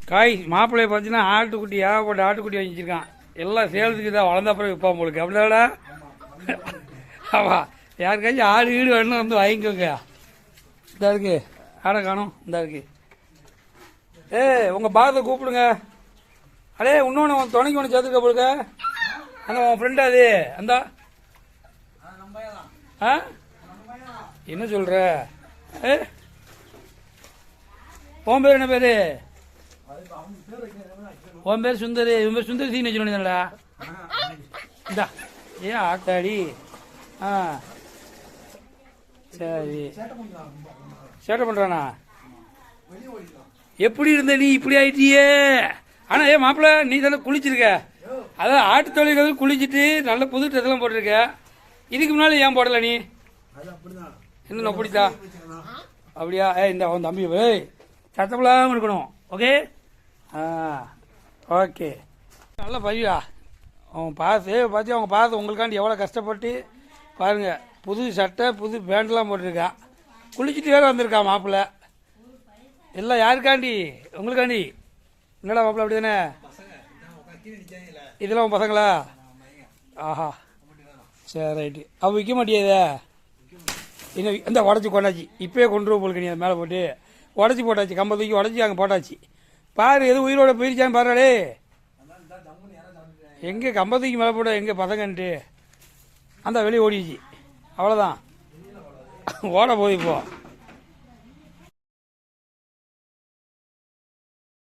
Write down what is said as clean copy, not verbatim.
காய் மாப்பிள்ளைய பார்த்தீங்கன்னா ஆட்டுக்குட்டி ஏகப்பட்ட ஆட்டுக்குட்டி வாங்கிச்சிருக்கான். எல்லாம் சேலத்துக்கு தான் வளர்ந்த அப்புறம் விற்பான் உங்களுக்கு அப்படின்னா. ஆமாம், யாருக்காச்சும் ஆடு வீடு வேணும் வந்து வாங்கிக்கோங்க. இந்த இருக்கு ஆடை காணும். இந்த இருக்கு. உங்கள் பாரத்தை கூப்பிடுங்க. அடே இன்னொன்று உன் துணைக்கு ஒன்று சேர்த்துக்க போடுங்க. அந்த உன் ஃப்ரெண்டு அது அந்த ஆ என்ன சொல்கிற? உன் பேர் என்ன பேர்? உன் பேர் சுந்தரி. இவன் பேர் சுந்தரி சீன் வச்சுருந்தா. இந்தா ஏன் ஆட்டாடி. ஆ சரி, சேட்டை பண்ணுறானா? எப்படி இருந்த நீ இப்படி ஆயிட்டியே? ஆனால் ஏன் மாப்பிள்ள நீ தானே குளிச்சிருக்க? அதான் ஆட்டு தொழில்கள் குளிச்சுட்டு நல்ல புது ட்ரெஸ்லாம் போட்டிருக்க. இதுக்கு முன்னாடி ஏன் போடலை நீ? என்ன பிடித்தா? அப்படியா? இந்த அவன் தம்பி சத்தப்படாமல் இருக்கணும். Okay okay. நல்ல பையா அவன் பாசு பார்த்து அவங்க பாசு உங்களுக்காண்டி எவ்வளோ கஷ்டப்பட்டு பாருங்கள். புது சட்டை புது பேண்ட்லாம் போட்டிருக்கான். குளிச்சுட்டு வேறு வந்திருக்கான் மாப்பிள்ளை. எல்லாம் யாருக்காண்டி? உங்களுக்காண்டி. என்னடா மாப்பிள்ள அப்படி தானே? இதெல்லாம் உன் பசங்களா? ஆஹா சரி ரைட்டு. அவள் விற்க மாட்டியதே இன்னும் இந்த உடச்சி கொண்டாச்சு. இப்போயே கொண்டு போலுக்கு நீ அதை மேலே போட்டு உடச்சி போட்டாச்சு. கம்பை தூக்கி உடச்சி அங்கே போட்டாச்சு. பாரு எது உயிரோட போயிருச்சான்னு பாருடே. எங்கே கம்பை தூக்கி மேலே போட எங்கே பசங்கன்ட்டு அந்த வெளியே ஓடிச்சு. அவ்வளோதான், ஓட போகுது இப்போ.